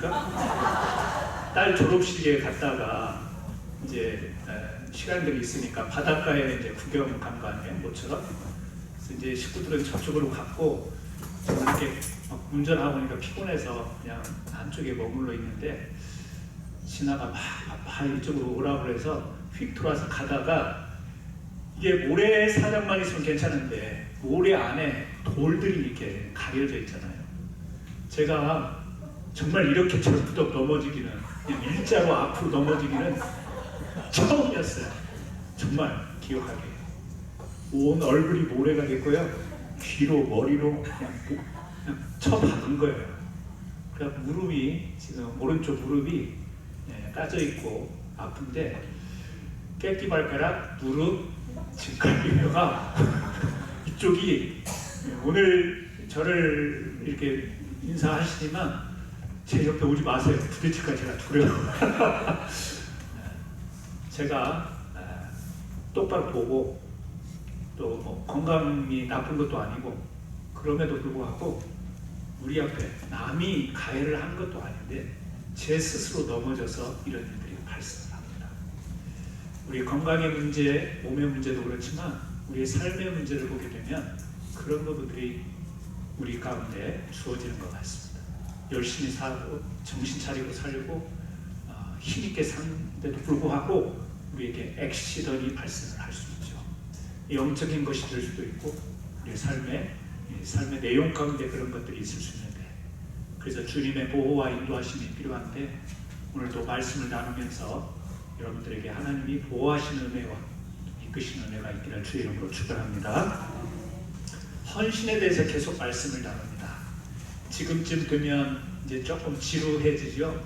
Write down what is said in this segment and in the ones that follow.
아닙니까? 딸 졸업식에 갔다가 이제 시간들이 있으니까 바닷가에 이제 구경 간 거 아니에요, 모처럼. 그래서 이제 식구들은 저쪽으로 갔고 저는 이렇게 운전하고 보니까 피곤해서 그냥 안쪽에 머물러 있는데 신하가 막 이쪽으로 오라고 그래서 휙 돌아서 가다가 이게 모래사장만 있으면 괜찮은데 모래 안에 돌들이 이렇게 가려져 있잖아요. 제가 정말 이렇게 절부덕 넘어지기는, 그냥 일자로 앞으로 넘어지기는 처음이었어요. 정말 기억하게. 온 얼굴이 모래가 됐고요. 귀로 머리로 그냥 쳐박은 거예요. 그러니까 무릎이, 지금 오른쪽 무릎이 까져 있고 아픈데 깨끼발가락, 무릎, 직갈비뼈가 이쪽이 오늘 저를 이렇게 인사하시지만 제 옆에 오지 마세요. 부딪힐까 제가 두려워요. 제가 똑바로 보고 또 뭐 건강이 나쁜 것도 아니고 그럼에도 불구하고 우리 앞에 남이 가해를 한 것도 아닌데 제 스스로 넘어져서 이런 일들이 발생합니다. 우리 건강의 문제, 몸의 문제도 그렇지만 우리의 삶의 문제를 보게 되면 그런 부분들이 우리 가운데 주어지는 것 같습니다. 열심히 살고 정신 차리고 살고 힘있게 사는데도 불구하고 우리에게 액시던이 발생을 할 수 있죠. 영적인 것이 될 수도 있고 우리의 삶의 내용 가운데 그런 것들이 있을 수 있는데, 그래서 주님의 보호와 인도하심이 필요한데 오늘도 말씀을 나누면서 여러분들에게 하나님이 보호하시는 은혜와 이끄시는 은혜가 있기를 주의 이름으로 축원합니다. 헌신에 대해서 계속 말씀을 나눕니다. 지금쯤 되면 이제 조금 지루해지죠.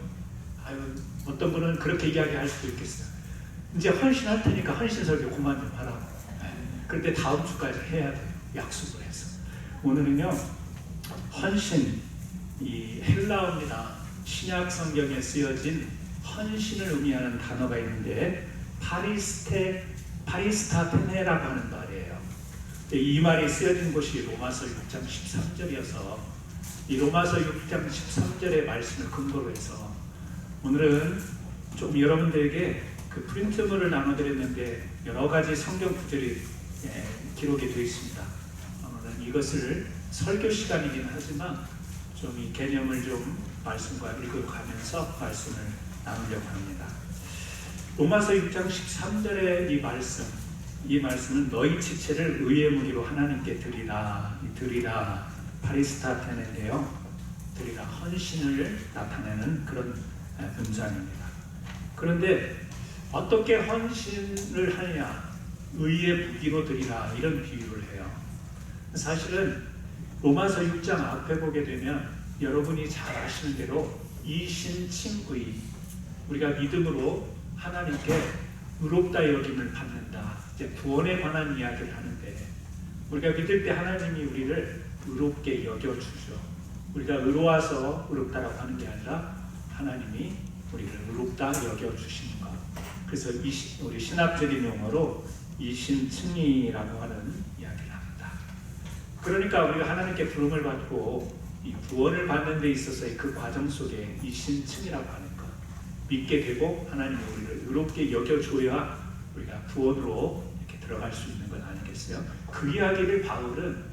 어떤 분은 그렇게 이야기할 수도 있겠어요. 이제 헌신할 테니까 헌신 설교 그만 좀 하라고. 그런데 다음 주까지 해야 돼요. 약속을 해서. 오늘은요, 헌신, 이 헬라어입니다. 신약 성경에 쓰여진 헌신을 의미하는 단어가 있는데 파리스타테네라고 하는 말이에요. 이 말이 쓰여진 곳이 로마서 6장 13절이어서 이 로마서 6장 13절의 말씀을 근거로 해서 오늘은 좀 여러분들에게 그 프린트물을 나눠드렸는데 여러 가지 성경 구절이 기록이 되어 있습니다. 오늘은 이것을 설교 시간이긴 하지만 좀 이 개념을 좀 말씀과 읽어가면서 말씀을 나누려고 합니다. 로마서 6장 13절의 이 말씀은 너희 지체를 의의 무리로 하나님께 드리라. 드리라 파리스타테네인데요. 드리라 헌신을 나타내는 그런 문장입니다. 그런데 어떻게 헌신을 하느냐? 의의 무기로 드리라 이런 비유를 해요. 사실은 로마서 6장 앞에 보게 되면 여러분이 잘 아시는 대로 이신칭의, 우리가 믿음으로 하나님께 의롭다 여김을 받는다, 이제 구원에 관한 이야기를 하는데 우리가 믿을 때 하나님이 우리를 의롭게 여겨주죠. 우리가 의로워서 의롭다라고 하는 게 아니라 하나님이 우리를 의롭다 여겨주시는 것. 그래서 우리 신학적인 용어로 이신칭의라고 하는 이야기를 합니다. 그러니까 우리가 하나님께 부름을 받고 이 구원을 받는 데 있어서의 그 과정 속에 이신칭이라고 하는 것, 믿게 되고 하나님이 우리를 의롭게 여겨줘야 우리가 구원으로 이렇게 들어갈 수 있는 것 아니겠어요? 그 이야기를 바울은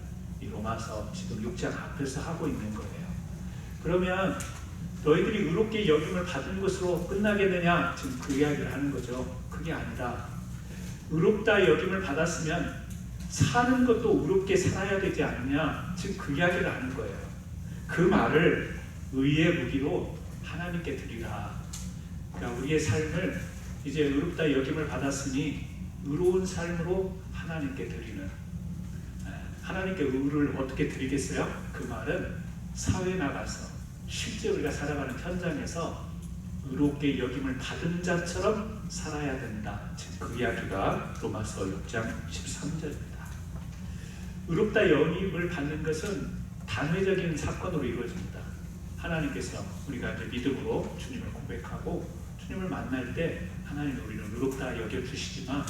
이 로마서 지금 6장 앞에서 하고 있는 거예요. 그러면 너희들이 의롭게 여김을 받은 것으로 끝나겠느냐? 지금 그 이야기를 하는 거죠. 그게 아니라 의롭다 여김을 받았으면 사는 것도 의롭게 살아야 되지 않느냐? 지금 그 이야기를 하는 거예요. 그 말을 의의 무기로 하나님께 드리라. 그러니까 우리의 삶을 이제 의롭다 여김을 받았으니 의로운 삶으로 하나님께 드리는, 하나님께 의를 어떻게 드리겠어요? 그 말은 사회에 나가서 실제 우리가 살아가는 현장에서 의롭게 여김을 받은 자처럼 살아야 된다. 지금 그 이야기가 로마서 6장 13절입니다. 의롭다 여김을 받는 것은 단회적인 사건으로 이루어집니다. 하나님께서 우리가 이제 믿음으로 주님을 고백하고 주님을 만날 때 하나님이 우리를 의롭다 여겨주시지만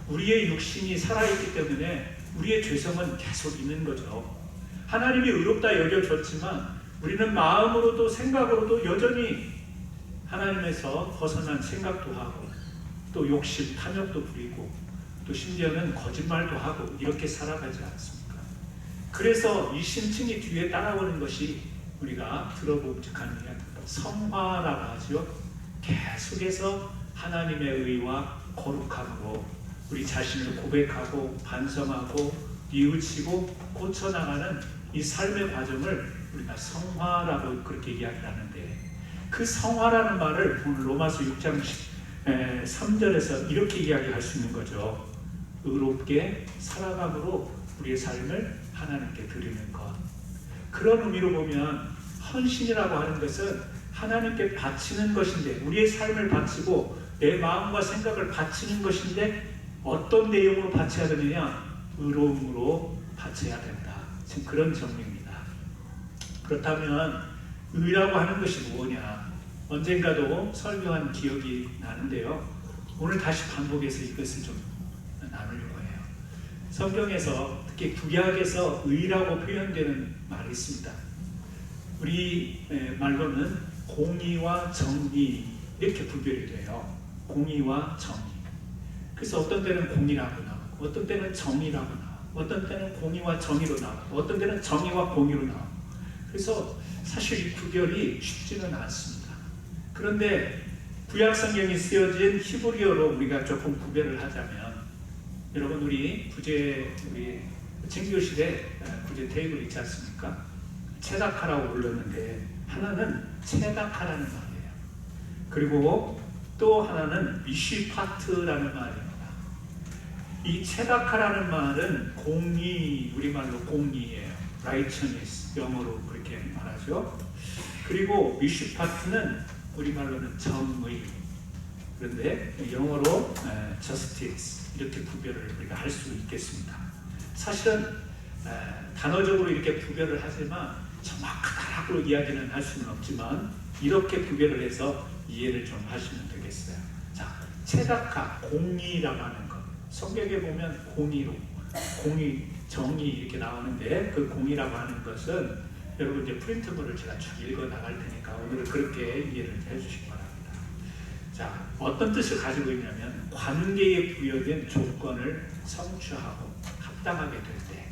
우리의 육신이 살아있기 때문에 우리의 죄성은 계속 있는 거죠. 하나님이 의롭다 여겨줬지만 우리는 마음으로도 생각으로도 여전히 하나님에서 벗어난 생각도 하고 또 욕심, 탐욕도 부리고 또 심지어는 거짓말도 하고 이렇게 살아가지 않습니까? 그래서 이 심층이 뒤에 따라오는 것이 우리가 들어봄직한 이야기입니다. 성화라고 하죠. 계속해서 하나님의 의와 거룩함으로 우리 자신을 고백하고 반성하고 뉘우치고 고쳐나가는 이 삶의 과정을 우리가 성화라고 그렇게 이야기하는데, 그 성화라는 말을 오늘 로마서 6장 3절에서 이렇게 이야기할 수 있는 거죠. 의롭게 살아감으로 우리의 삶을 하나님께 드리는 것. 그런 의미로 보면 헌신이라고 하는 것은 하나님께 바치는 것인데, 우리의 삶을 바치고 내 마음과 생각을 바치는 것인데 어떤 내용으로 바쳐야 되느냐? 의로움으로 바쳐야 된다. 지금 그런 정리입니다. 그렇다면 의라고 하는 것이 뭐냐? 언젠가도 설명한 기억이 나는데요. 오늘 다시 반복해서 이것을 좀 나누려고 해요. 성경에서 특히 구약에서 의라고 표현되는 말이 있습니다. 우리 말로는 공의와 정의 이렇게 구별이 돼요. 공의와 정의. 그래서 어떤 때는 공의라고 나오고 어떤 때는 정의라고 나오고 어떤 때는 공의와 정의로 나오고 어떤 때는 정의와 공의로 나오고, 그래서 사실 이 구별이 쉽지는 않습니다. 그런데 구약 성경이 쓰여진 히브리어로 우리가 조금 구별을 하자면, 여러분 우리 진교실에 구제 테이블 있지 않습니까? 체다카라고 불렀는데 하나는 체다카라는 말이에요. 그리고 또 하나는 미쉬파트라는 말입니다. 이 체다카라는 말은 공의, 우리말로 공의예요. righteousness, 영어로 그렇게 말하죠. 그리고 미쉬파트는 우리말로는 정의, 그런데 영어로 justice, 이렇게 구별을 우리가 할 수 있겠습니다. 사실은 단어적으로 이렇게 구별을 하지만 정확하다고 이야기는 할 수는 없지만 이렇게 구별을 해서 이해를 좀 하시면 되겠어요. 자, 체다카, 공의라고 하는 것. 성경에 보면 공의로, 공의, 정의 이렇게 나오는데, 그 공의라고 하는 것은 여러분 이제 프린트물을 제가 쭉 읽어 나갈 테니까 오늘은 그렇게 이해를 해주시기 바랍니다. 자, 어떤 뜻을 가지고 있냐면 관계에 부여된 조건을 성취하고 합당하게 될 때.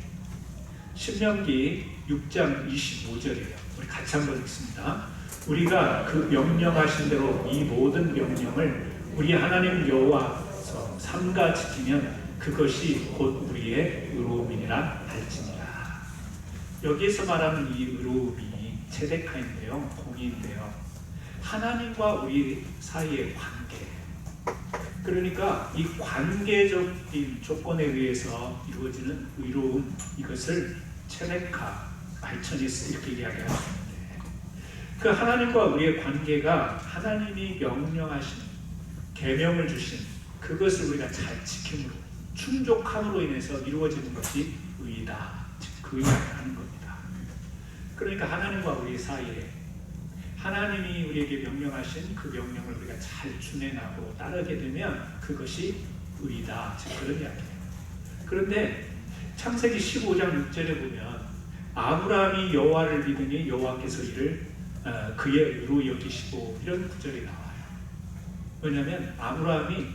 신명기 6장 25절이에요. 우리 같이 한번 읽습니다. 우리가 그 명령하신 대로 이 모든 명령을 우리 하나님 여호와서 삼가 지키면 그것이 곧 우리의 의로움이라 할지니라. 여기에서 말하는 이 의로움이 체데카인데요, 공의인데요, 하나님과 우리 사이의 관계. 그러니까 이 관계적인 조건에 의해서 이루어지는 의로움, 이것을 체데카, 말천이스 이렇게 이야기할 수 있는데, 그 하나님과 우리의 관계가 하나님이 명령하신, 계명을 주신 그것을 우리가 잘 지킴으로, 충족함으로 인해서 이루어지는 것이 의다. 그 이야기를 하는 겁니다. 그러니까 하나님과 우리 사이에 하나님이 우리에게 명령하신 그 명령을 우리가 잘 준행하고 따르게 되면 그것이 의다. 그런 이야기예요. 그런데 창세기 15장 6절에 보면 아브라함이 여호와를 믿으니 여호와께서 이를 그의 의로 여기시고, 이런 구절이 나와요. 왜냐하면 아브라함이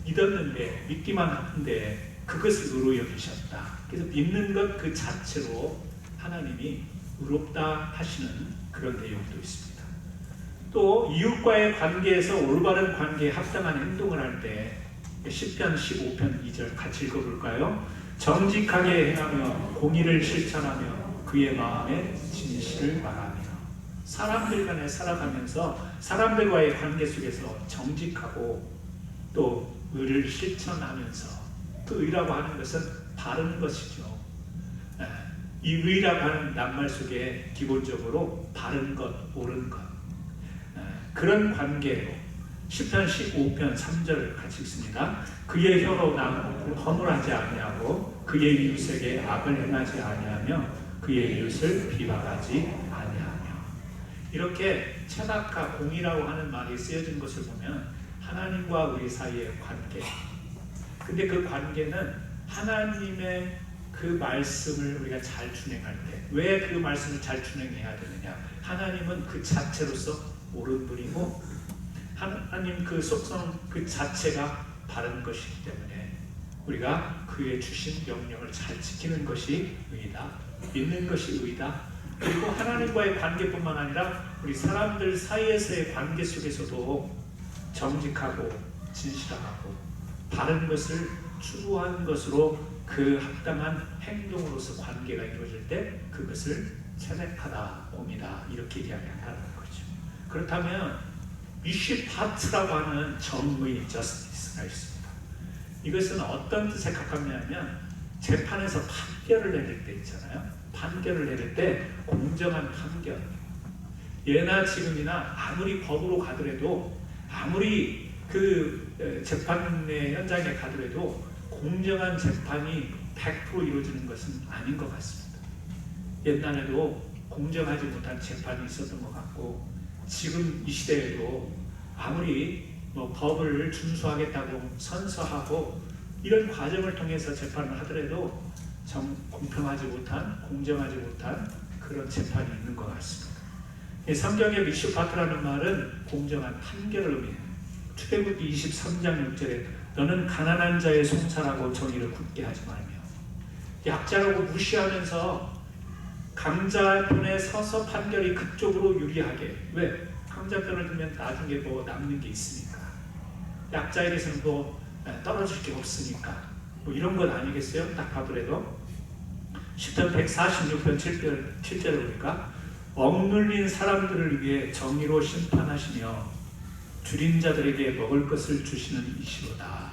믿었는데, 믿기만 하는데 그것을 의로 여기셨다. 그래서 믿는 것 그 자체로 하나님이 의롭다 하시는 그런 내용도 있습니다. 또 이웃과의 관계에서 올바른 관계에 합당한 행동을 할 때 시편 15편 2절 같이 읽어볼까요? 정직하게 행하며 공의를 실천하며 그의 마음에 진실을 말하며. 사람들 간에 살아가면서 사람들과의 관계 속에서 정직하고 또 의를 실천하면서, 그 의라고 하는 것은 바른 것이죠. 이 의라고 하는 낱말 속에 기본적으로 바른 것, 옳은 것, 그런 관계로 시편 15편 3절을 같이 읽습니다. 그의 혀로 남을 허물하지 아니하고 그의 이웃에게 악을 행하지 아니하며 그의 이웃을 비방하지 아니하며. 이렇게 체다카, 공의라고 하는 말이 쓰여진 것을 보면 하나님과 우리 사이의 관계, 근데 그 관계는 하나님의 그 말씀을 우리가 잘 준행할 때, 왜 그 말씀을 잘 준행해야 되느냐? 하나님은 그 자체로서 옳은 분이고 하나님 그 속성 그 자체가 바른 것이기 때문에 우리가 그의 주신 명령을 잘 지키는 것이 의다, 믿는 것이 의다. 그리고 하나님과의 관계뿐만 아니라 우리 사람들 사이에서의 관계 속에서도 정직하고 진실하고 바른 것을 추구하는 것으로 그 합당한 행동으로서 관계가 이루어질 때 그것을 체맥하다, 옴이다 이렇게 이야기한다는 거죠. 그렇다면 미시파트라고 하는 정의, 저스티스가 있습니다. 이것은 어떤 뜻에 가깝냐면 재판에서 판결을 내릴 때 있잖아요. 판결을 내릴 때 공정한 판결. 예나 지금이나 아무리 법으로 가더라도 아무리 그 재판의 현장에 가더라도 공정한 재판이 100% 이루어지는 것은 아닌 것 같습니다. 옛날에도 공정하지 못한 재판이 있었던 것 같고 지금 이 시대에도 아무리 법을 준수하겠다고 선서하고 이런 과정을 통해서 재판을 하더라도 공평하지 못한, 공정하지 못한 그런 재판이 있는 것 같습니다. 성경의 미슈파트라는 말은 공정한 판결을 의미해요. 출애굽기 23장 6절에 너는 가난한 자의 송사라고 정의를 굳게 하지 말며 약자라고 무시하면서 강자 편에 서서 판결이 극적으로 유리하게. 왜? 강자 편을 들면 나중에 뭐 남는 게 있으니까, 약자에게서는 뭐 떨어질 게 없으니까, 뭐 이런 건 아니겠어요? 딱 봐더라도 시편 146편 7절에 보니까 억눌린 사람들을 위해 정의로 심판하시며 줄인 자들에게 먹을 것을 주시는 이시로다.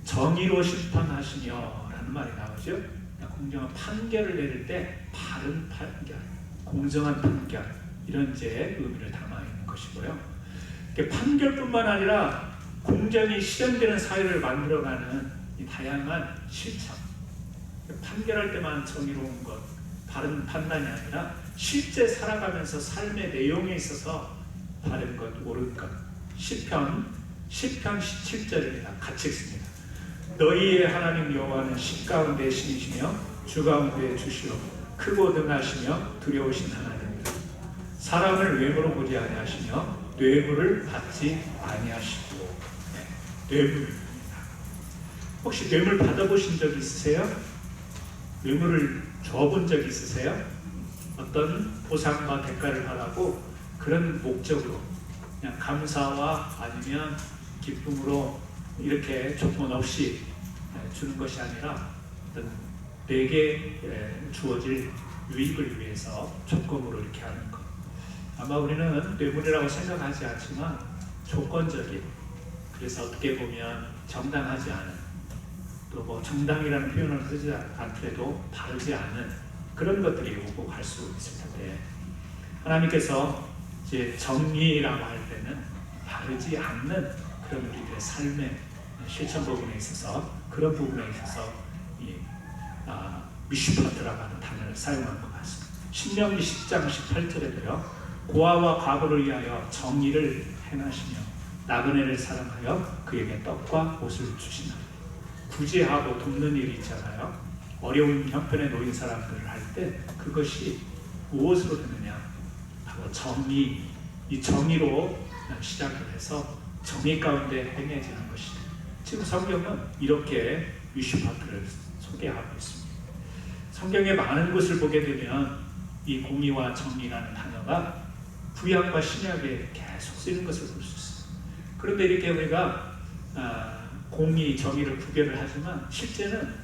정의로 심판하시며 라는 말이 나오죠. 공정한 판결을 내릴 때 바른 판결, 공정한 판결 이런 이제 의미를 담아 있는 것이고요. 판결뿐만 아니라 공정이 실현되는 사회를 만들어가는 이 다양한 실천. 판결할 때만 정의로운 것, 바른 판단이 아니라 실제 살아가면서 삶의 내용에 있어서 바른 것, 옳은 것. 시편 17절입니다. 같이 읽습니다. 너희의 하나님 여호와는 신 가운데 신이시며 주 가운데 주시오 크고 등하시며 두려우신 하나님이다. 사람을 외모로 보지 아니하시며 뇌물을 받지 아니하시고. 뇌물입니다. 혹시 뇌물 받아보신 적 있으세요? 뇌물을 줘본 적 있으세요? 어떤 보상과 대가를 바라고 그런 목적으로 그냥 감사와 아니면 기쁨으로 이렇게 조건 없이 주는 것이 아니라 어떤 내게 주어질 유익을 위해서 조건으로 이렇게 하는 것. 아마 우리는 뇌물이라고 생각하지 않지만 조건적인, 그래서 어떻게 보면 정당하지 않은, 또 뭐 정당이라는 표현을 쓰지 않더라도 바르지 않은 그런 것들이 오고 갈 수 있을 텐데, 하나님께서 이제 정의라고 할 때는 바르지 않는 그런 우리들의 삶의 실천 부분에 있어서, 그런 부분에 있어서 이 미슈파트라고 하는 단어를 사용한 것 같습니다. 신명기 10장 18절에도요. 고아와 과부를 위하여 정의를 행하시며 나그네를 사랑하여 그에게 떡과 옷을 주시나. 구제하고 돕는 일이 있잖아요. 어려운 형편에 놓인 사람들을 할 때 그것이 무엇으로 되느냐? 바로 정의, 이 정의로 시작을 해서 정의 가운데 행해지는 것이죠. 지금 성경은 이렇게 미슈파트를 소개하고 있습니다. 성경의 많은 것을 보게 되면 이 공의와 정의라는 단어가 구약과 신약에 계속 쓰이는 것을 볼 수 있습니다. 그런데 이렇게 우리가 공의, 정의를 구별을 하지만 실제는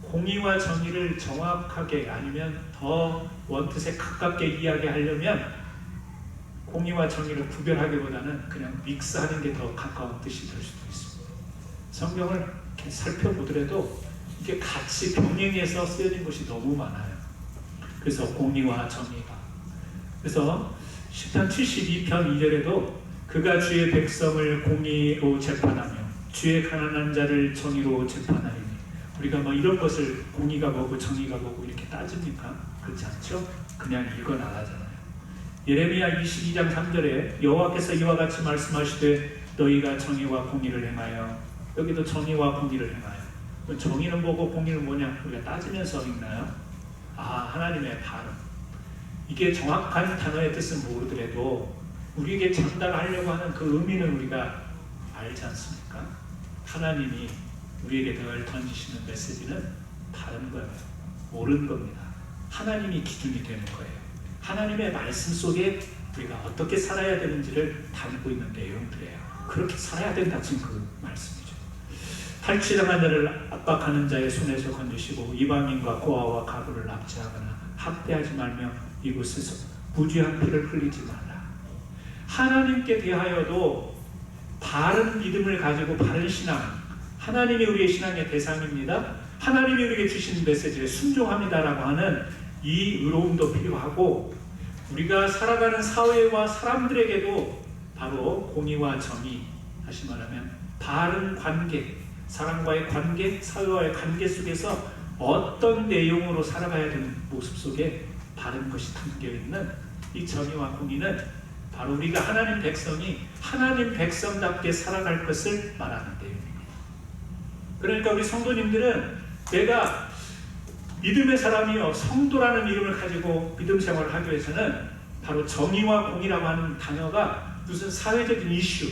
공의와 정의를 정확하게 아니면 더 원뜻에 가깝게 이야기하려면 공의와 정의를 구별하기보다는 그냥 믹스하는 게 더 가까운 뜻이 될 수도 있습니다. 성경을 이렇게 살펴보더라도 이게 같이 병행해서 쓰여진 것이 너무 많아요. 그래서 공의와 정의가. 그래서 시편 72편 2절에도 그가 주의 백성을 공의로 재판하며 주의 가난한 자를 정의로 재판하리니. 우리가 뭐 이런 것을 공의가 뭐고 정의가 뭐고 이렇게 따집니까? 그렇지 않죠? 그냥 읽어 나가잖아요. 예레미야 22장 3절에 여호와께서 이와 같이 말씀하시되 너희가 정의와 공의를 행하여, 여기도 정의와 공의를 행하여 정의는 뭐고 공의는 뭐냐 우리가 따지면서 읽나요? 하나님의 발음. 이게 정확한 단어의 뜻은 모르더라도 우리에게 전달하려고 하는 그 의미는 우리가 알지 않습니까? 하나님이 우리에게 늘 던지시는 메시지는 다른 거예요. 옳은 겁니다. 하나님이 기준이 되는 거예요. 하나님의 말씀 속에 우리가 어떻게 살아야 되는지를 담고 있는 내용들이에요. 그렇게 살아야 된다 지금 그 말씀이죠. 탈취당한 자를 압박하는 자의 손에서 건지시고 이방인과 고아와 가부를 납치하거나 학대하지 말며 이곳에서 무죄한 피를 흘리지 말라. 하나님께 대하여도 바른 믿음을 가지고 바른 신앙, 하나님이 우리의 신앙의 대상입니다. 하나님이 우리에게 주신 메시지에 순종합니다라고 하는 이 의로움도 필요하고, 우리가 살아가는 사회와 사람들에게도 바로 공의와 정의, 다시 말하면 바른 관계, 사람과의 관계, 사회와의 관계 속에서 어떤 내용으로 살아가야 되는 모습 속에 바른 것이 담겨있는 이 정의와 공의는 바로 우리가 하나님 백성이 하나님 백성답게 살아갈 것을 말하는 내용입니다. 그러니까 우리 성도님들은 내가 믿음의 사람이요 성도라는 이름을 가지고 믿음 생활을 하기 위해서는 바로 정의와 공의라고 하는 단어가 무슨 사회적인 이슈,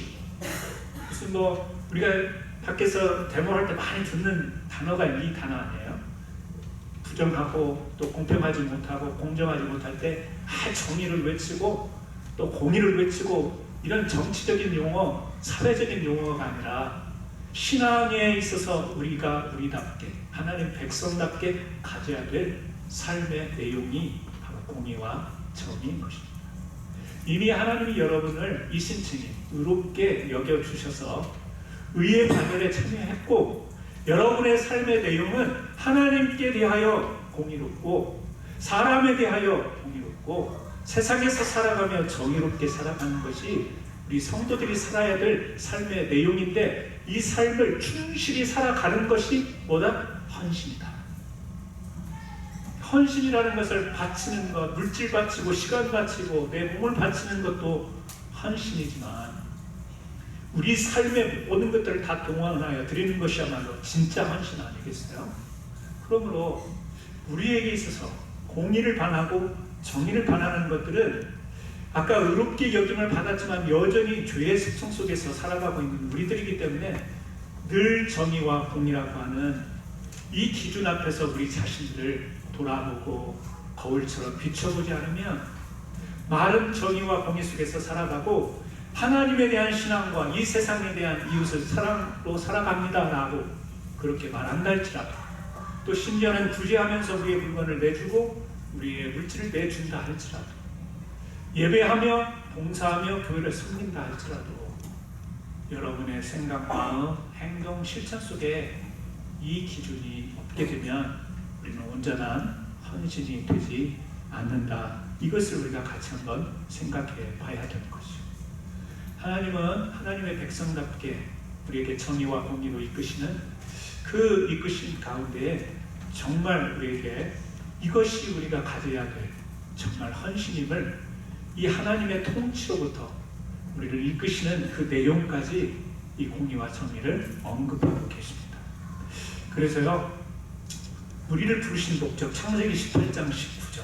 무슨 우리가 밖에서 데모할 때 많이 듣는 단어가 이 단어 아니에요? 부정하고 또 공평하지 못하고 공정하지 못할 때 정의를 외치고 또 공의를 외치고, 이런 정치적인 용어, 사회적인 용어가 아니라 신앙에 있어서 우리가 우리답게 하나님 백성답게 가져야 될 삶의 내용이 바로 공의와 정의인 것입니다. 이미 하나님이 여러분을 이신층이 의롭게 여겨주셔서 의의 반열에 참여했고, 여러분의 삶의 내용은 하나님께 대하여 공의롭고 사람에 대하여 공의롭고 세상에서 살아가며 정의롭게 살아가는 것이 우리 성도들이 살아야 될 삶의 내용인데, 이 삶을 충실히 살아가는 것이 뭐다? 헌신이다. 헌신이라는 것을 바치는 것, 물질 바치고 시간 바치고 내 몸을 바치는 것도 헌신이지만, 우리 삶의 모든 것들을 다 동원하여 드리는 것이야말로 진짜 헌신 아니겠어요? 그러므로 우리에게 있어서 공의를 반하고 정의를 반하는 것들은 아까 의롭게 여김을 받았지만 여전히 죄의 습성 속에서 살아가고 있는 우리들이기 때문에 늘 정의와 공의라고 하는 이 기준 앞에서 우리 자신들을 돌아보고 거울처럼 비춰보지 않으면 마른 정의와 공의 속에서 살아가고 하나님에 대한 신앙과 이 세상에 대한 이웃을 사랑으로 살아갑니다 라고 그렇게 말한다 할지라도, 또 심지어는 구제하면서 우리의 물건을 내주고 우리의 물질을 내준다 할지라도, 예배하며 봉사하며 교회를 섬긴다 할지라도, 여러분의 생각, 마음, 행동, 실천 속에 이 기준이 없게 되면 우리는 온전한 헌신이 되지 않는다. 이것을 우리가 같이 한번 생각해 봐야 되는 것이죠. 하나님은 하나님의 백성답게 우리에게 정의와 공의로 이끄시는 그 이끄신 가운데 정말 우리에게 이것이 우리가 가져야 될 정말 헌신임을 이 하나님의 통치로부터 우리를 이끄시는 그 내용까지 이 공의와 정의를 언급하고 계십니다. 그래서요, 우리를 부르신 목적, 창세기 18장 19절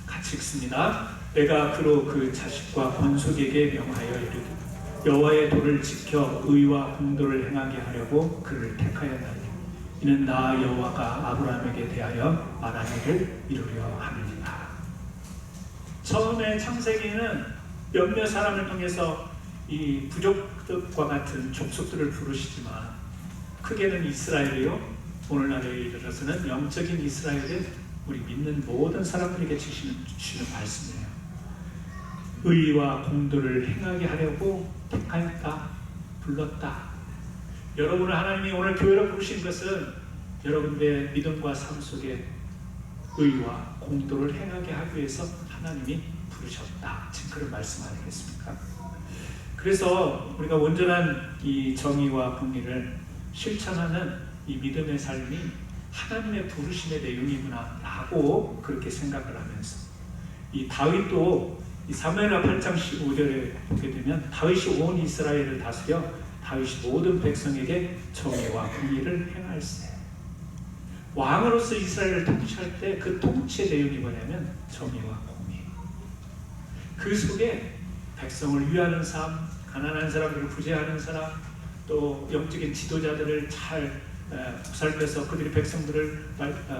같이 읽습니다. 내가 그로 그 자식과 권속에게 명하여 이르기를 여호와의 도를 지켜 의와 공도를 행하게 하려고 그를 택하였나니 이는 나 여호와가 아브라함에게 대하여 말한 일을 이루려 함이니라. 처음에 창세기는 몇몇 사람을 통해서 이 부족과 같은 족속들을 부르시지만 크게는 이스라엘이요, 오늘날에 이르러서는 영적인 이스라엘을 우리 믿는 모든 사람들에게 주시는 말씀이에요. 의와 공도를 행하게 하려고 택하였다, 불렀다. 여러분을 하나님이 오늘 교회로 부르신 것은 여러분의 믿음과 삶 속에 의와 공도를 행하게 하기 위해서 하나님이 부르셨다. 지금 그런 말씀 아니겠습니까? 그래서 우리가 온전한 이 정의와 공의를 실천하는 이 믿음의 삶이 하나님의 부르심의 내용이구나 라고 그렇게 생각을 하면서, 이 다윗도 이 사무엘하 8장 15절에 보게 되면 다윗이 온 이스라엘을 다스려 다윗이 모든 백성에게 정의와 공의를 행할세. 왕으로서 이스라엘을 통치할 때 그 통치의 내용이 뭐냐면 정의와 공의. 그 속에 백성을 위하는 삶, 가난한 사람들을 구제하는 사람, 또 영적인 지도자들을 잘 살펴서 그들이 백성들을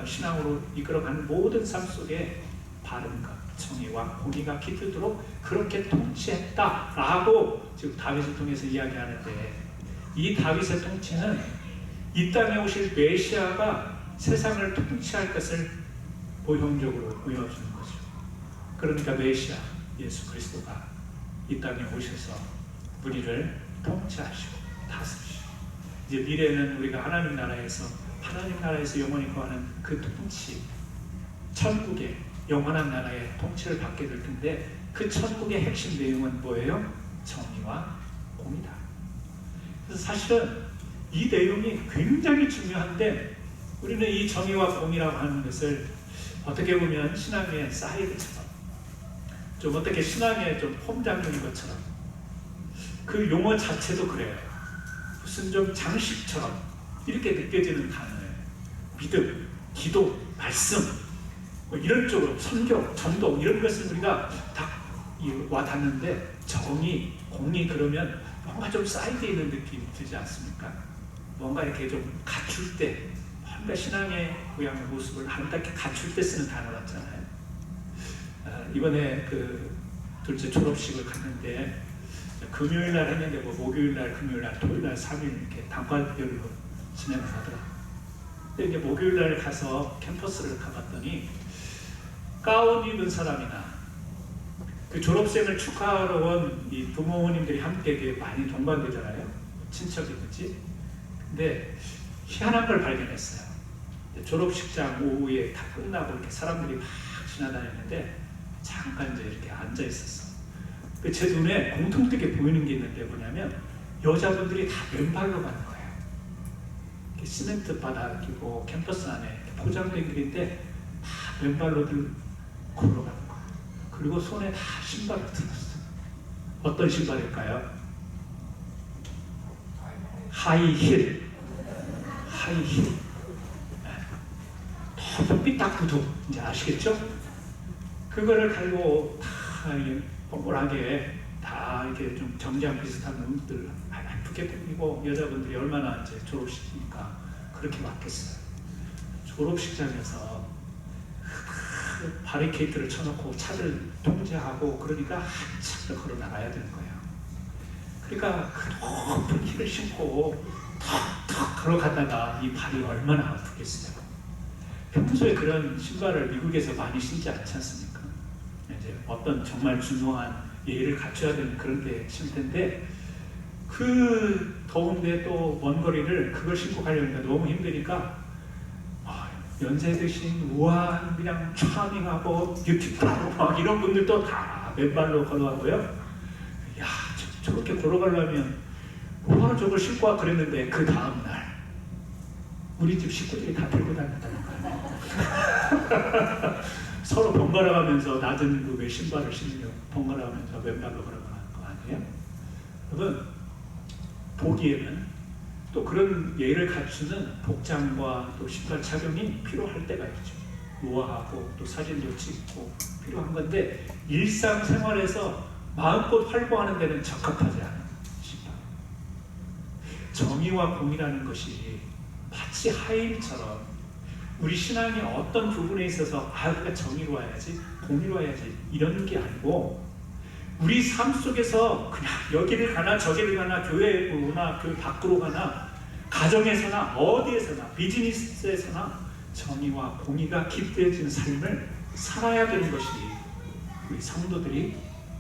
신앙으로 이끌어가는 모든 삶 속에 바른가, 정의와 공의가 깃들도록 그렇게 통치했다라고 지금 다윗을 통해서 이야기하는데, 이 다윗의 통치는 이 땅에 오실 메시아가 세상을 통치할 것을 모형적으로 보여주는 거죠. 그러니까 메시아 예수 그리스도가 이 땅에 오셔서 우리를 통치하시고 다스리시고, 이제 미래는 우리가 하나님 나라에서 영원히 거하는 그 통치, 천국의 영원한 나라의 통치를 받게 될 텐데, 그 천국의 핵심 내용은 뭐예요? 정의와 공의다. 그래서 사실은 이 내용이 굉장히 중요한데, 우리는 이 정의와 공의라고 하는 것을 어떻게 보면 신앙의 사이드처럼, 좀 어떻게 신앙의 좀 폼장인 것처럼, 그 용어 자체도 그래요. 무슨 좀 장식처럼 이렇게 느껴지는 단어예요. 믿음, 기도, 말씀, 뭐 이런 쪽으로 선교, 전도, 이런 것은 우리가 다 와닿는데, 정의, 공의 그러면 뭔가 좀 사이드에 있는 느낌이 들지 않습니까? 뭔가 이렇게 좀 갖출 때, 뭔가 신앙의 고향의 모습을 아름답게 갖출 때 쓰는 단어 같잖아요. 이번에 그 둘째 졸업식을 갔는데, 금요일 날 했는데 뭐 목요일 날, 금요일 날, 토요일 날 3일 이렇게 단과별로 진행을 하더라고요. 근데 이제 목요일 날 가서 캠퍼스를 가봤더니, 가운 입은 사람이나 그 졸업생을 축하하러 온 이 부모님들이 함께 많이 동반되잖아요. 친척이든지. 근데 희한한 걸 발견했어요. 졸업식장 오후에 다 끝나고 이렇게 사람들이 막 지나다녔는데, 잠깐 이제 이렇게 앉아 있었어. 제 눈에 공통되게 보이는 게 있는데 뭐냐면, 여자분들이 다 맨발로 가는 거예요. 시멘트 바닥이고 캠퍼스 안에 포장된 길인데 다 맨발로들 걸어가는 거예요. 그리고 손에 다 신발을 들었어요. 어떤 신발일까요? 하이힐. 삐딱 구두, 이제 아시겠죠? 그거를 가지고 다 뻔뻔하게 다 이렇게 좀 정장 비슷한 옷들 예쁘게 꾸미고, 여자분들이 얼마나 이제 졸업식이니까 그렇게 맞겠어요. 졸업식장에서 바리케이트를 쳐놓고 차를 통제하고, 그러니까 한참 더 걸어 나가야 되는 거예요. 그러니까 그 높은 힐을 신고 턱턱 걸어가다가 이 발이 얼마나 아프겠어요. 평소에 그런 신발을 미국에서 많이 신지 않지 않습니까? 이제 어떤 정말 중요한 예의를 갖춰야 되는 그런 데 신을 텐데, 그 더운데 또 먼 거리를 그걸 신고 가려니까 너무 힘드니까, 연세 드신 우아한 그냥 차밍하고 뷰티풀하고 막 이런 분들도 다 맨발로 걸어가고요. 야, 저렇게 걸어가려면 뭐하러 저걸 신고 와 그랬는데, 그 다음날 우리 집 식구들이 다 들고 다녔다는 거예요. 서로 번갈아 가면서 낮은 그 신발을 신으려 번갈아 가면서 맨발로 걸어가는 거 아니에요? 여러분, 보기에는 또 그런 예를 갖추는 복장과 또 신발 착용이 필요할 때가 있죠. 우아하고 또 사진도 찍고 필요한 건데, 일상생활에서 마음껏 활보하는 데는 적합하지 않은 신발. 정의와 공의라는 것이 마치 하임처럼 우리 신앙의 어떤 부분에 있어서 우리가 정의로 와야지, 공의로 와야지 이런 게 아니고, 우리 삶 속에서 그냥 여기를 가나 저기를 가나, 교회에 오나 교회 밖으로 가나, 가정에서나 어디에서나 비즈니스에서나 정의와 공의가 깃들어지는 삶을 살아야 되는 것이 우리 성도들이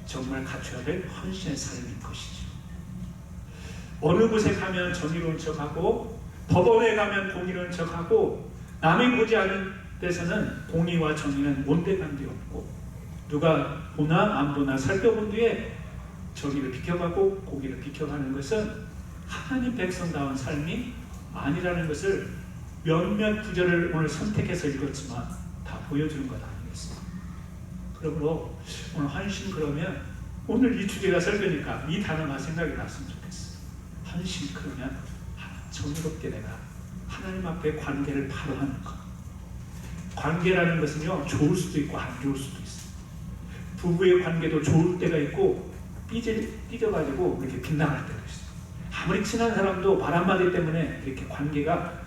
정말 갖춰야 될 헌신의 삶인 것이죠. 어느 곳에 가면 정의로운 척하고, 법원에 가면 공의로운 척하고, 남이 보지 않은 데서는 공의와 정의는 온데간데 없고, 누가 보나 안 보나 살펴본 뒤에 정의를 비켜가고 공의를 비켜가는 것은 하나님 백성다운 삶이 아니라는 것을 몇몇 구절을 오늘 선택해서 읽었지만 다 보여주는 것 아니겠습니까? 그러므로 오늘 헌신, 그러면 오늘 이 주제가 설교니까 이 단어가 생각이 났으면 좋겠어요. 헌신, 그러면 정의롭게 내가 하나님 앞에 관계를 바로 하는 것. 관계라는 것은요, 좋을 수도 있고 안 좋을 수도 있어요. 부부의 관계도 좋을 때가 있고 삐져가지고 이렇게 빗나갈 때가 있어요. 아무리 친한 사람도 말 한마디 때문에 이렇게 관계가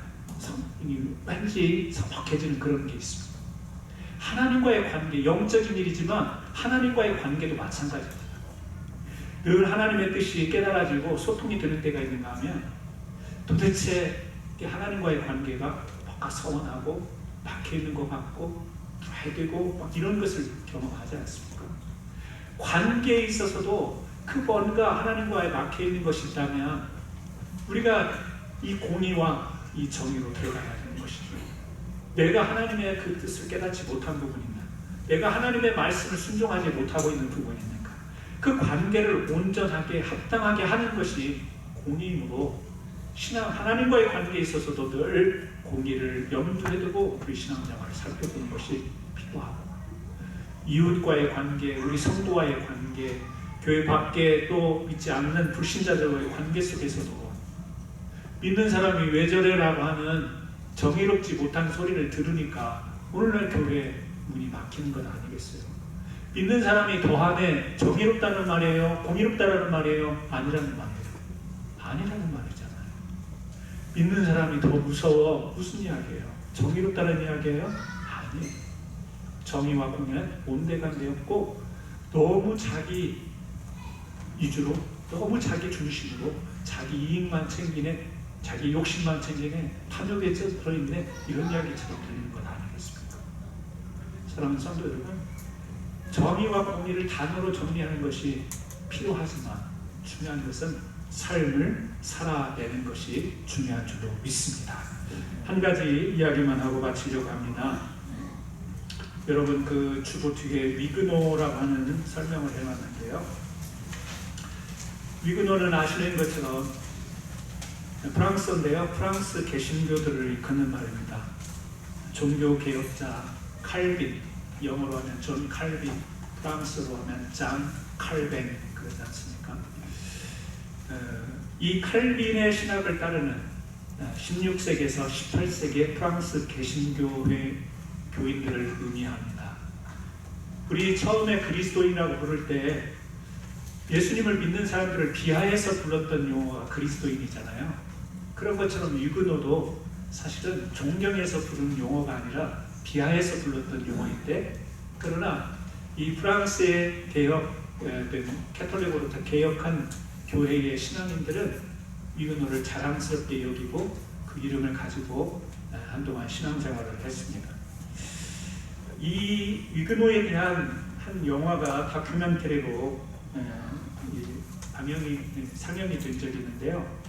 왠지 서먹해지는 그런 게 있습니다. 하나님과의 관계, 영적인 일이지만 하나님과의 관계도 마찬가지입니다. 늘 하나님의 뜻이 깨달아지고 소통이 되는 때가 있는가 하면 도대체 하나님과의 관계가 뭔가 서운하고 막혀있는 것 같고 드라이되고 막 이런 것을 경험하지 않습니까? 관계에 있어서도 그 뭔가 하나님과의 막혀있는 것이 있다면 우리가 이 공의와 이 정의로 들어가야 하는 것이죠. 내가 하나님의 그 뜻을 깨닫지 못한 부분이 있나? 내가 하나님의 말씀을 순종하지 못하고 있는 부분이 있는가? 그 관계를 온전하게 합당하게 하는 것이 공의이므로 하나님과의 관계에 있어서도 늘 공의를 염두에 두고 우리 신앙생활을 살펴보는 것이 필요하고, 이웃과의 관계, 우리 성도와의 관계, 교회 밖에 또 믿지 않는 불신자들과의 관계 속에서도 믿는 사람이 왜 저래라고 하는 정의롭지 못한 소리를 들으니까 오늘날 교회 문이 막히는 것 아니겠어요? 믿는 사람이 더하네 정의롭다는 말이에요? 공의롭다는 말이에요? 아니라는 말이에요. 아니라는 말이잖아요. 믿는 사람이 더 무서워. 무슨 이야기예요? 정의롭다는 이야기예요? 아니에요. 정의와 공의는 온데간데없고 너무 자기 위주로, 너무 자기 중심으로 자기 이익만 챙기네, 자기 욕심만 챙기네, 탐욕에 들어있네, 이런 이야기처럼 들리는 것 아니겠습니까? 사랑하는 성도 여러분, 정의와 공의를 단어로 정리하는 것이 필요하지만 중요한 것은 삶을 살아내는 것이 중요한 줄로 믿습니다. 한 가지 이야기만 하고 마치려고 합니다. 여러분, 그 주보 뒤에 위그노라고 하는 설명을 해놨는데요. 위그노는 아시는 것처럼 프랑스인데요. 프랑스 개신교들을 이끄는 말입니다. 종교개혁자 칼빈, 영어로 하면 존 칼빈, 프랑스로 하면 장 칼뱅, 그러지 않습니까? 이 칼빈의 신학을 따르는 16세기에서 18세기의 프랑스 개신교회 교인들을 의미합니다. 우리 처음에 그리스도인이라고 부를 때 예수님을 믿는 사람들을 비하해서 불렀던 용어가 그리스도인이잖아요. 그런 것처럼 위그노도 사실은 존경해서 부르는 용어가 아니라 비하해서 불렀던 용어인데, 그러나 이 프랑스의 캐톨릭으로부터 개혁한 교회의 신앙인들은 위그노를 자랑스럽게 여기고 그 이름을 가지고 한동안 신앙생활을 했습니다. 이 위그노에 대한 한 영화가 다큐멘터리로 상영이 된 적이 있는데요.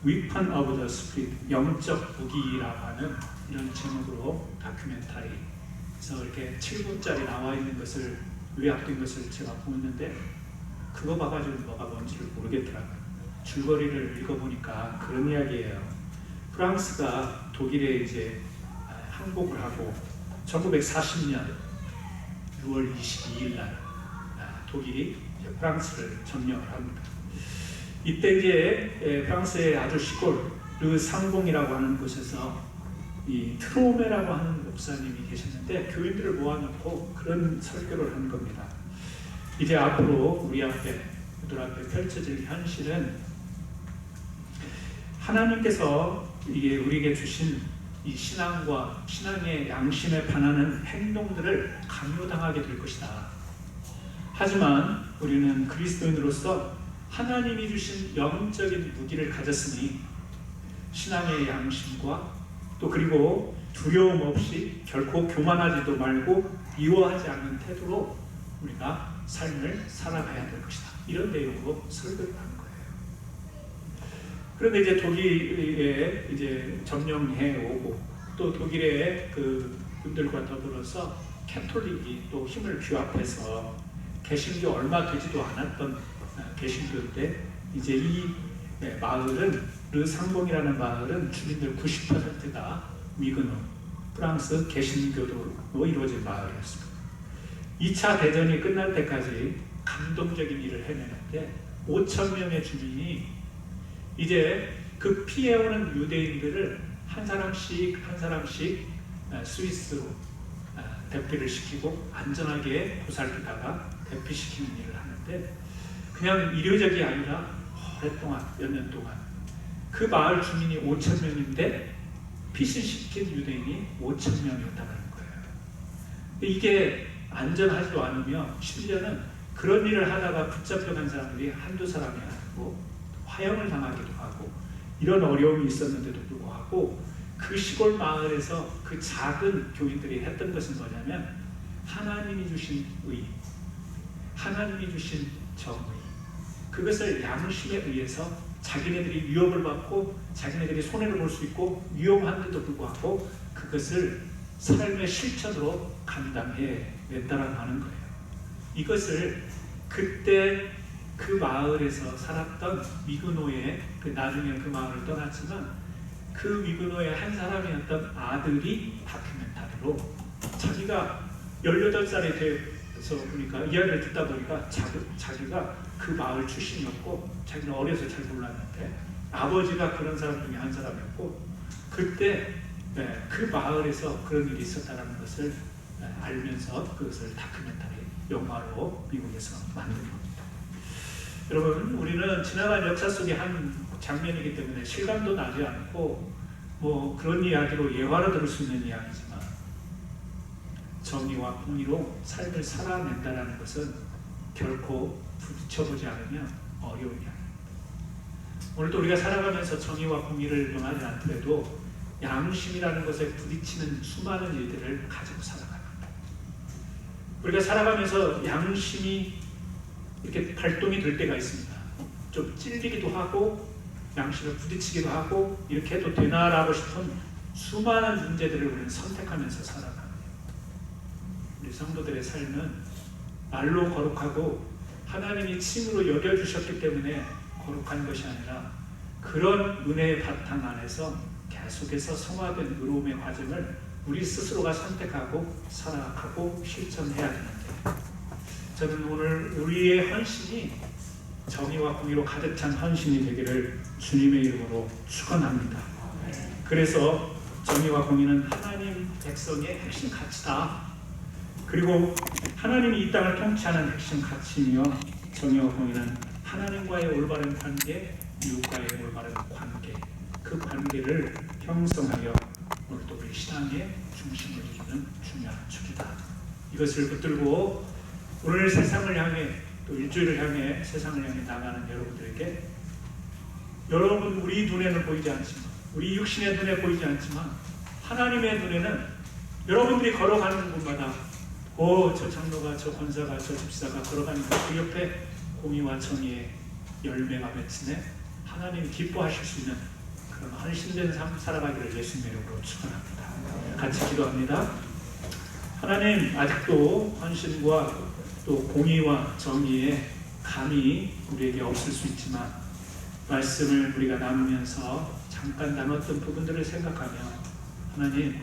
Weapon of the Spirit, 영적 무기라고 하는 이런 제목으로 다큐멘터리에서 이렇게 7분짜리 나와 있는 것을, 요약된 것을 제가 보는데 그거 봐가지고 뭐가 뭔지를 모르겠더라고요. 줄거리를 읽어보니까 그런 이야기예요. 프랑스가 독일에 이제 항복을 하고 1940년 6월 22일 날 독일이 프랑스를 점령을 합니다. 이때 이제 프랑스의 아주 시골 르상봉이라고 하는 곳에서 이 트로메라고 하는 목사님이 계셨는데 교인들을 모아놓고 그런 설교를 한 겁니다. 이제 앞으로 우리 앞에, 그들 앞에 펼쳐질 현실은 하나님께서 이게 우리에게 주신 이 신앙과 신앙의 양심에 반하는 행동들을 강요당하게 될 것이다. 하지만 우리는 그리스도인으로서 하나님이 주신 영적인 무기를 가졌으니 신앙의 양심과 또 그리고 두려움 없이 결코 교만하지도 말고 미워하지 않는 태도로 우리가 삶을 살아가야 될 것이다. 이런 내용으로 설교를 하는 거예요. 그런데 이제 독일에 이제 점령해 오고 또 독일의 그 분들과 더불어서 캐톨릭이 또 힘을 규합해서 개신교 얼마 되지도 않았던 개신교인데 이제 이 마을은 르상봉이라는 마을은 주민들 90%가 위그노 프랑스 개신교도로 이루어진 마을이었습니다. 2차 대전이 끝날 때까지 감동적인 일을 해내는데 5천 명의 주민이 이제 그 피해오는 유대인들을 한 사람씩 스위스로 대피를 시키고 안전하게 보살피다가 대피시키는 일을 하는데, 그냥 일요적이 아니라 오랫동안 몇 년 동안 그 마을 주민이 5천 명인데 피신시킨 유대인이 5천 명이었다는 거예요. 이게 안전하지도 않으며 심지어는 그런 일을 하다가 붙잡혀간 사람들이 한두 사람이 아니고 화형을 당하기도 하고 이런 어려움이 있었는데도 불구하고 그 시골 마을에서 그 작은 교인들이 했던 것은 뭐냐면 하나님이 주신 의, 하나님이 주신 정의, 그것을 양심에 의해서 자기네들이 위협을 받고 자기네들이 손해를 볼 수 있고 위험한데도 불구하고 그것을 삶의 실천으로 감당해 냈다라고 하는 거예요. 이것을 그때 그 마을에서 살았던 미그노의, 나중에 그 마을을 떠났지만 그 미그노의 한 사람이었던 아들이 다큐멘터리로, 자기가 18살이 돼서 보니까 이야기를 듣다 보니까 자기가 그 마을 출신이었고 자기는 어려서 잘 몰랐는데 아버지가 그런 사람 중에 한 사람이었고 그때 그 마을에서 그런 일이 있었다는 것을 알면서 그것을 다큐멘터리 영화로 미국에서 만든 겁니다. 여러분, 우리는 지나간 역사 속의 한 장면이기 때문에 실감도 나지 않고 뭐 그런 이야기로 예화로 들을 수 있는 이야기지만 정의와 공의로 삶을 살아낸다는 것은 결코 부딪혀보지 않으면 어려운 이야기입니다. 오늘도 우리가 살아가면서 정의와 공의를 논하지 않더라도 양심이라는 것에 부딪히는 수많은 일들을 가지고 살아갑니다. 우리가 살아가면서 양심이 이렇게 발동이 될 때가 있습니다. 좀 찔리기도 하고 양심에 부딪히기도 하고 이렇게 해도 되나라고 싶은 수많은 문제들을 우리는 선택하면서 살아갑니다. 우리 성도들의 삶은 말로 거룩하고 하나님이 칭으로 여겨주셨기 때문에 거룩한 것이 아니라 그런 은혜의 바탕 안에서 계속해서 성화된 의로움의 과정을 우리 스스로가 선택하고 살아가고 실천해야 되는데, 저는 오늘 우리의 헌신이 정의와 공의로 가득 찬 헌신이 되기를 주님의 이름으로 축원합니다. 그래서 정의와 공의는 하나님 백성의 핵심 가치다. 그리고 하나님이 이 땅을 통치하는 핵심 가치이며 정의와 공의는 하나님과의 올바른 관계, 이웃과의 올바른 관계, 그 관계를 형성하여 오늘도 우리 신앙의 중심을 이루는 중요한 축이다. 이것을 붙들고 오늘 세상을 향해, 또 일주일을 향해 세상을 향해 나가는 여러분들에게, 여러분 우리 눈에는 보이지 않지만, 우리 육신의 눈에 보이지 않지만 하나님의 눈에는 여러분들이 걸어가는 곳마다 저 장로가, 저 권사가, 저 집사가 걸어가니까 그 옆에 공의와 정의의 열매가 맺히네, 하나님 기뻐하실 수 있는 그런 헌신된 삶 살아가기를 예수님의 이름으로 축원합니다. 같이 기도합니다. 하나님, 아직도 헌신과 또 공의와 정의의 감이 우리에게 없을 수 있지만 말씀을 우리가 나누면서 잠깐 나눴던 부분들을 생각하며 하나님,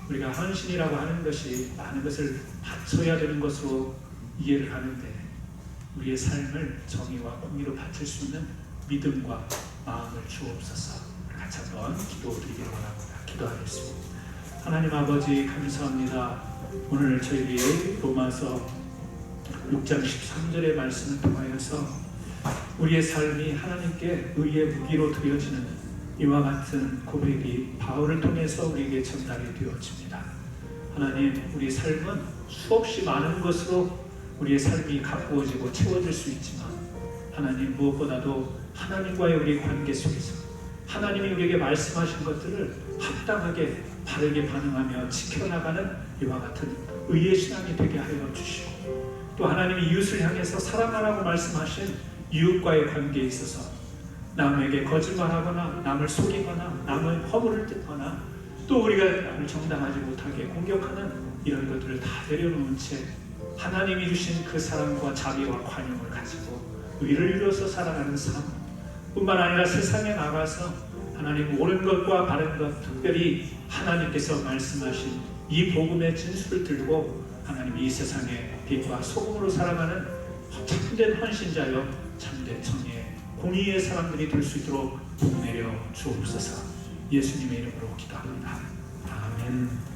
우리가 헌신이라고 하는 것이 많은 것을 바쳐야 되는 것으로 이해를 하는데 우리의 삶을 정의와 공의로 바칠 수 있는 믿음과 마음을 주옵소서. 같이 한번 기도드리기를 원합니다. 기도하겠습니다. 하나님 아버지, 감사합니다. 오늘 저희들이 로마서 6장 13절의 말씀을 통하여서 우리의 삶이 하나님께 의의 무기로 드려지는 이와 같은 고백이 바울을 통해서 우리에게 전달이 되어집니다. 하나님, 우리 삶은 수없이 많은 것으로 우리의 삶이 가꾸어지고 채워질 수 있지만 하나님, 무엇보다도 하나님과의 우리 관계 속에서 하나님이 우리에게 말씀하신 것들을 합당하게 바르게 반응하며 지켜나가는 이와 같은 의의 신앙이 되게 하여 주시고, 또 하나님이 이웃을 향해서 사랑하라고 말씀하신 이웃과의 관계에 있어서 남에게 거짓말하거나 남을 속이거나 남의 허물을 뜯거나 또 우리가 남을 정당하지 못하게 공격하는 이런 것들을 다 내려놓은 채 하나님이 주신 그 사랑과 자비와 관용을 가지고 의를 이루어서 살아가는 삶 뿐만 아니라 세상에 나가서 하나님 옳은 것과 바른 것, 특별히 하나님께서 말씀하신 이 복음의 진수를 들고 하나님 이 세상에 빛과 소금으로 살아가는 참된 헌신자여 참된 정의 공의의 사람들이 될 수 있도록 복 내려 주옵소서. 예수님의 이름으로 기도합니다. 아멘.